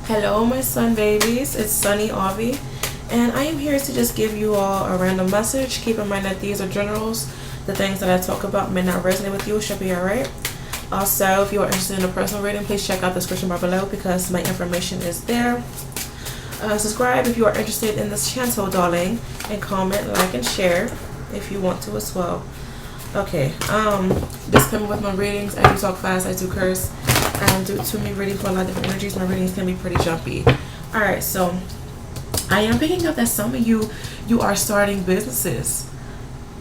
Hello, my sun babies. It's Sunny Avi, and I am here to just give you all a random message. Keep in mind that these are generals. The things that I talk about may not resonate with you. It should be alright. Also, if you are interested in a personal reading, please check out the description bar below because my information is there. Subscribe if you are interested in this channel, darling, and comment, like, and share if you want to as well. Okay, disclaimer with my readings: I do talk fast, I do curse, and due to me reading for a lot of different energies, my readings can be pretty jumpy. Alright, so I am picking up that some of you are starting businesses,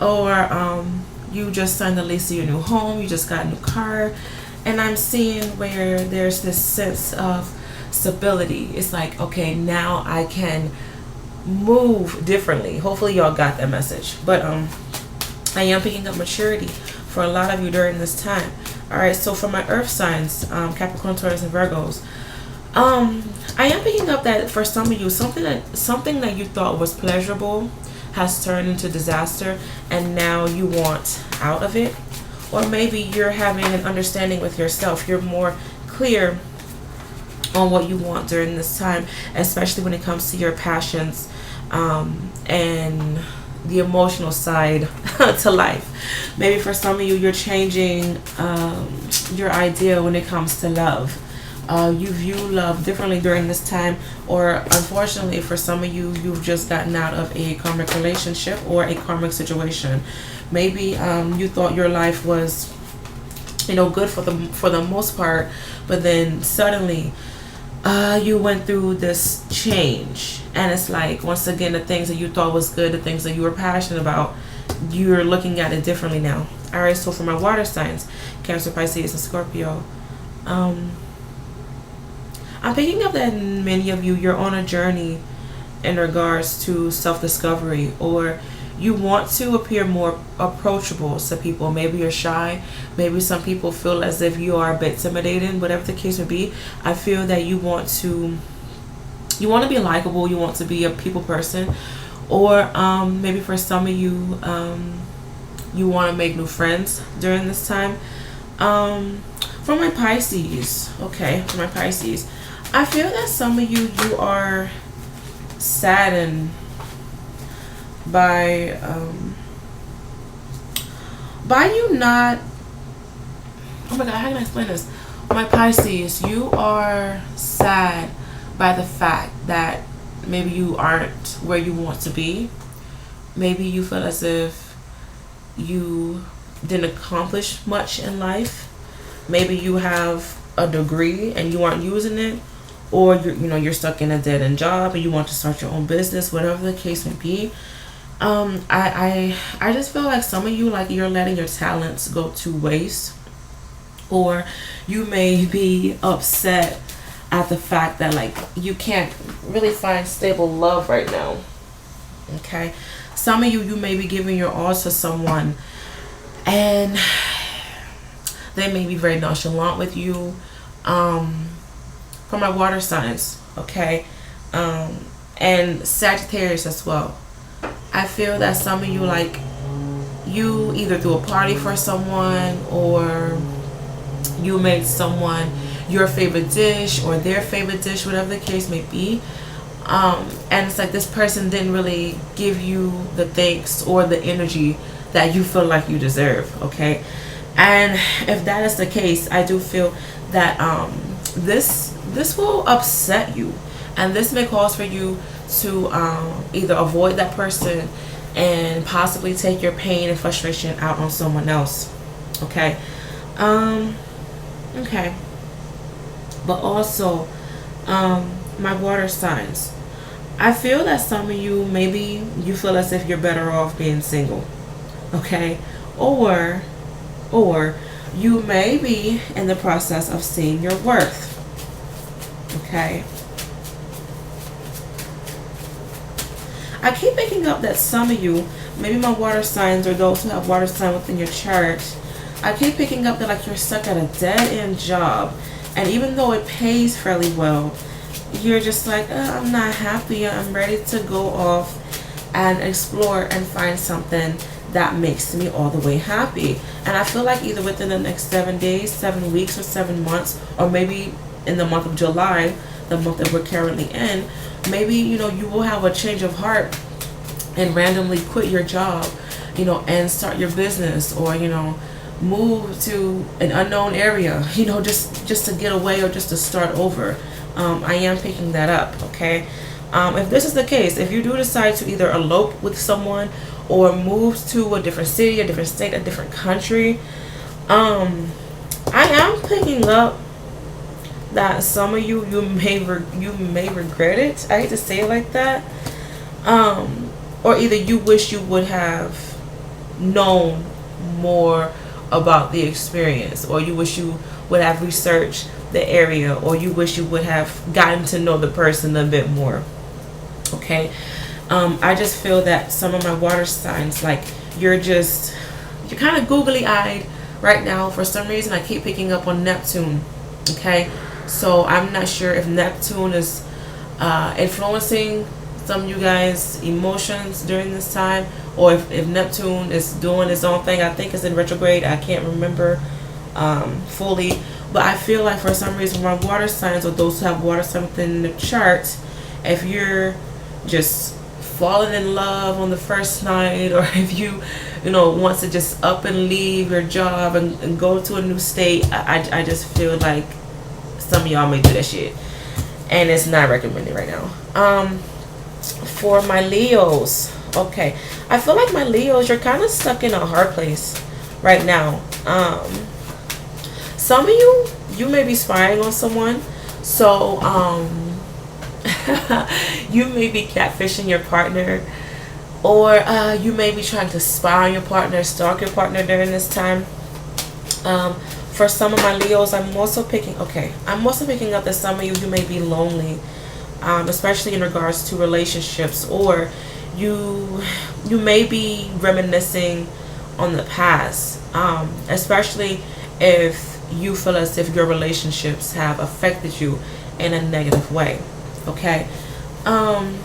or you just signed the lease to your new home, you just got a new car, and I'm seeing where there's this sense of stability. It's like, okay, now I can move differently. Hopefully y'all got that message. But I am picking up maturity for a lot of you during this time. Alright, so for my earth signs, Capricorn, Taurus, and Virgos, I am picking up that for some of you, something that you thought was pleasurable has turned into disaster, and now you want out of it. Or maybe you're having an understanding with yourself. You're more clear on what you want during this time, especially when it comes to your passions and the emotional side to life. Maybe for some of you, you're changing your idea when it comes to love. You view love differently during this time, or unfortunately for some of you, you've just gotten out of a karmic relationship or a karmic situation. Maybe you thought your life was, good for the most part, but then suddenly you went through this change, and it's like, once again, the things that you thought was good, the things that you were passionate about, you're looking at it differently now. Alright, so for my water signs, Cancer, Pisces, and Scorpio, I'm picking up that many of you, you're on a journey in regards to self-discovery, or you want to appear more approachable to people. Maybe you're shy. Maybe some people feel as if you are a bit intimidating. Whatever the case may be, I feel that you want to be likable. You want to be a people person, or maybe for some of you, you want to make new friends during this time. For my Pisces, for my Pisces, I feel that some of you are saddened by you not, oh my god, how can I explain this? My Pisces, you are sad by the fact that maybe you aren't where you want to be. Maybe you feel as if you didn't accomplish much in life. Maybe you have a degree and you aren't using it, or you're stuck in a dead-end job and you want to start your own business, whatever the case may be. I just feel like some of you, like, you're letting your talents go to waste, or you may be upset at the fact that, like, you can't really find stable love right now. Okay, some of you may be giving your all to someone, and they may be very nonchalant with you. For my water signs, okay, and Sagittarius as well, I feel that some of you, like, you either threw a party for someone, or you made someone your favorite dish or their favorite dish, whatever the case may be, and it's like this person didn't really give you the thanks or the energy that you feel like you deserve. Okay, and if that is the case, I do feel that this will upset you, and this may cause for you to either avoid that person and possibly take your pain and frustration out on someone else. Okay, okay, but also my water signs, I feel that some of you, maybe you feel as if you're better off being single. Okay, or you may be in the process of seeing your worth. Okay, I keep picking up that some of you, maybe my water signs, or those who have water sign within your chart, I keep picking up that, like, you're stuck at a dead-end job, and even though it pays fairly well, you're just like, I'm not happy. I'm ready to go off and explore and find something that makes me all the way happy. And I feel like either within the next 7 days, 7 weeks, or 7 months, or maybe in the month of July, the month that we're currently in, maybe, you know, you will have a change of heart and randomly quit your job, you know, and start your business, or, you know, move to an unknown area, you know, just to get away or just to start over. I am picking that up, okay? If this is the case, if you do decide to either elope with someone or move to a different city, a different state, a different country, I am picking up that some of you may regret it. I hate to say it like that. Or either you wish you would have known more about the experience, or you wish you would have researched the area, or you wish you would have gotten to know the person a bit more. Okay, I just feel that some of my water signs, like, you're kind of googly eyed right now. For some reason, I keep picking up on Neptune. Okay, so I'm not sure if Neptune is influencing some of you guys' emotions during this time, or if Neptune is doing its own thing. I think it's in retrograde. I can't remember fully, but I feel like for some reason my water signs, or those who have water signs within the chart, if you're just falling in love on the first night, or if you know, want to just up and leave your job and go to a new state, I just feel like some of y'all may do that shit, and it's not recommended right now. For my Leos, okay, I feel like my Leos, you're kind of stuck in a hard place right now. Some of you may be spying on someone, so you may be catfishing your partner, or you may be trying to spy on your partner, stalk your partner during this time. For some of my Leos, I'm also picking up that some of you may be lonely, especially in regards to relationships, or you may be reminiscing on the past, especially if you feel as if your relationships have affected you in a negative way. Okay, I'm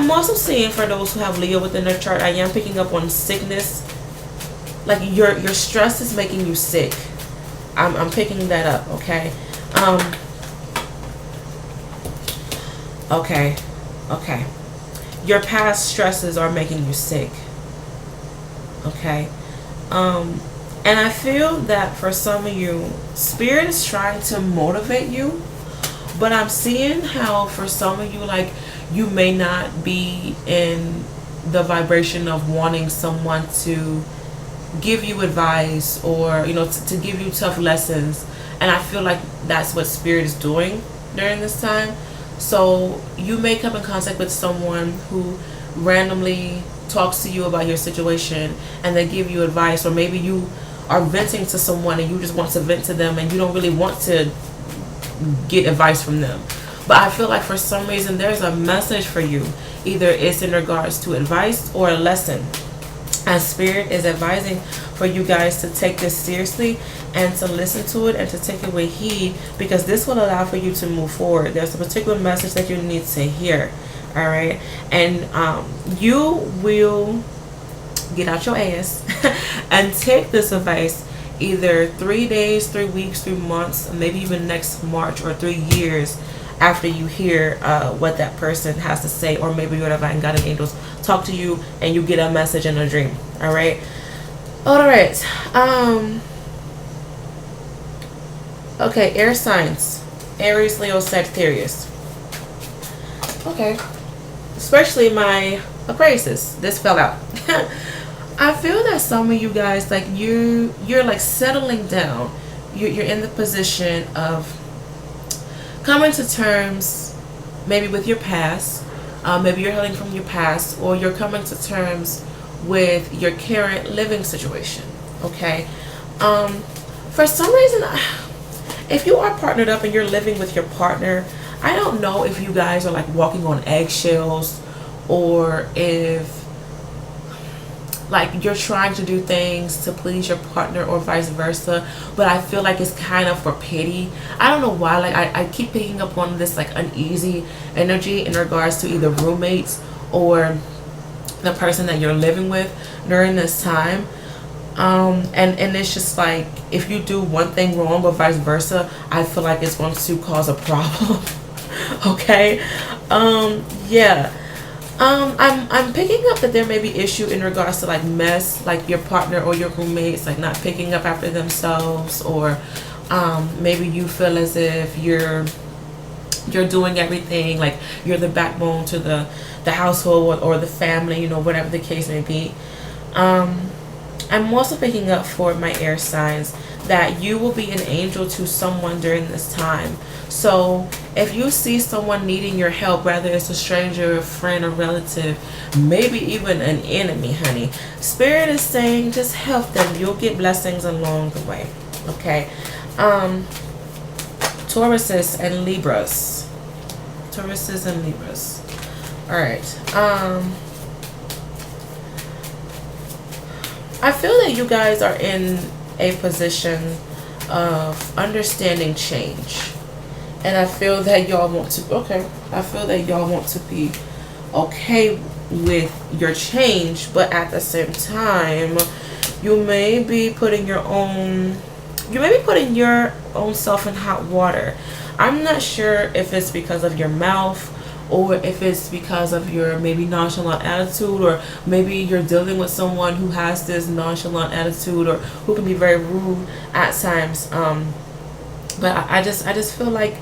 also seeing, for those who have Leo within their chart, I am picking up on sickness. Like, your stress is making you sick. I'm picking that up. Okay. Okay. Your past stresses are making you sick. Okay. And I feel that for some of you, Spirit is trying to motivate you, but I'm seeing how for some of you, like, you may not be in the vibration of wanting someone to give you advice, or, you know, to give you tough lessons. And I feel like that's what Spirit is doing during this time. So you may come in contact with someone who randomly talks to you about your situation, and they give you advice, or maybe you are venting to someone and you just want to vent to them and you don't really want to get advice from them. But I feel like for some reason there's a message for you. Either it's in regards to advice or a lesson. And Spirit is advising for you guys to take this seriously and to listen to it and to take it with heed, because this will allow for you to move forward. There's a particular message that you need to hear. All right. And you will get out your ass and take this advice either 3 days, 3 weeks, 3 months, maybe even next March, or 3 years after you hear what that person has to say, or maybe your divine guardian angels talk to you and you get a message in a dream. All right. Okay, air signs: Aries, Leo, Sagittarius. Okay, especially my Aquarius. This fell out. I feel that some of you guys, like, you're like settling down. You're in the position of coming to terms maybe with your past. Maybe you're healing from your past, or you're coming to terms with your current living situation. Okay. For some reason, if you are partnered up and you're living with your partner, I don't know if you guys are like walking on eggshells, or if like you're trying to do things to please your partner, or vice versa. But I feel like it's kind of for pity. I don't know why. Like, I keep picking up on this like uneasy energy in regards to either roommates or the person that you're living with during this time. And it's just like, if you do one thing wrong or vice versa, I feel like it's going to cause a problem. Okay. Yeah. I'm picking up that there may be issue in regards to like mess, like your partner or your roommates like not picking up after themselves, or maybe you feel as if you're doing everything, like you're the backbone to the household or the family, you know, whatever the case may be. I'm also picking up for my air signs that you will be an angel to someone during this time. So if you see someone needing your help, whether it's a stranger, a friend, a relative, maybe even an enemy, honey, Spirit is saying just help them. You'll get blessings along the way. Okay. Tauruses and Libras. Tauruses and Libras. All right. I feel that you guys are in a position of understanding change. And I feel that y'all want to, I feel that y'all want to be okay with your change, but at the same time, you may be putting your own self in hot water. I'm not sure if it's because of your mouth, or if it's because of your maybe nonchalant attitude, or maybe you're dealing with someone who has this nonchalant attitude or who can be very rude at times. But I just feel like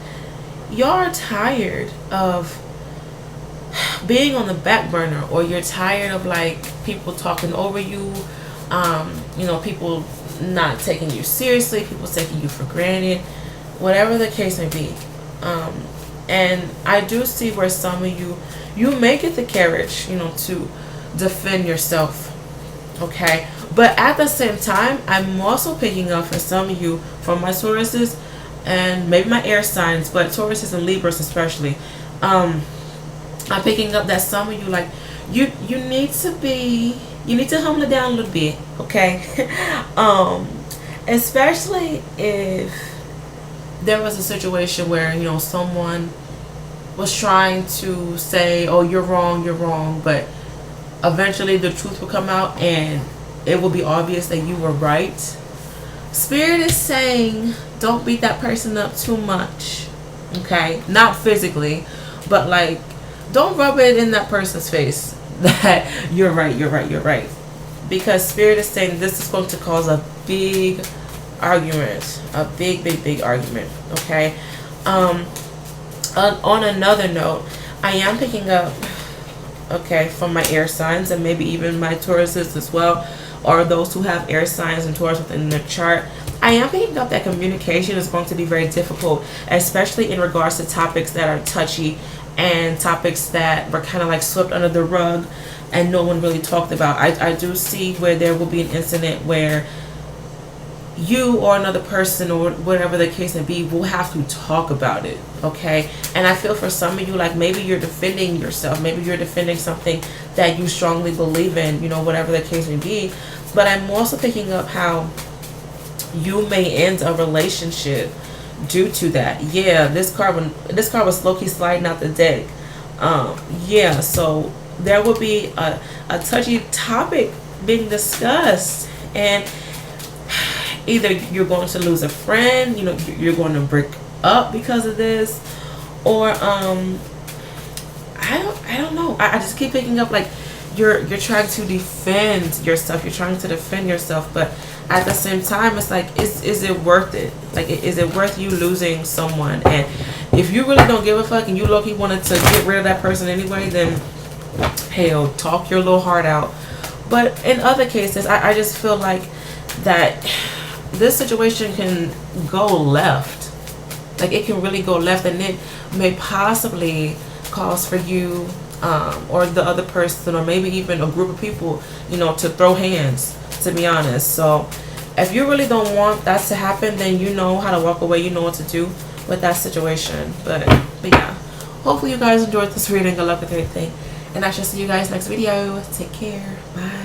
y'all are tired of being on the back burner, or you're tired of like people talking over you, you know, people not taking you seriously, people taking you for granted, whatever the case may be. And I do see where some of you may get the courage, you know, to defend yourself. Okay. But at the same time, I'm also picking up for some of you, from my Tauruses and maybe my air signs, but Tauruses and Libras especially. I'm picking up that some of you, like, you need to humble it down a little bit. Okay. Especially if there was a situation where, you know, someone was trying to say, oh, you're wrong, but eventually the truth will come out and it will be obvious that you were right. Spirit is saying, don't beat that person up too much. Okay? Not physically, but like, don't rub it in that person's face that you're right. Because Spirit is saying this is going to cause a big argument, a big argument. Okay. On another note, I am picking up, okay, from my air signs and maybe even my Tauruses as well, or those who have air signs and Taurus within their chart. I am picking up that communication is going to be very difficult, especially in regards to topics that are touchy and topics that were kind of like swept under the rug and no one really talked about. I do see where there will be an incident where you or another person or whatever the case may be will have to talk about it. Okay. And I feel for some of you, like, maybe you're defending yourself, maybe you're defending something that you strongly believe in, you know, whatever the case may be. But I'm also picking up how you may end a relationship due to that. Yeah, this card was low-key sliding out the deck. Yeah, so there will be a touchy topic being discussed, and either you're going to lose a friend, you know, you're going to break up because of this, or I don't know. I just keep picking up like you're trying to defend yourself. You're trying to defend yourself, but at the same time, it's like, is it worth it? Like, is it worth you losing someone? And if you really don't give a fuck and you low-key wanted to get rid of that person anyway, then hell, talk your little heart out. But in other cases, I just feel like that this situation can go left. Like, it can really go left, and it may possibly cause for you or the other person, or maybe even a group of people, you know, to throw hands, to be honest. So if you really don't want that to happen, then you know how to walk away. You know what to do with that situation. But yeah, hopefully you guys enjoyed this reading. Good luck with everything, and I shall see you guys next video. Take care. Bye.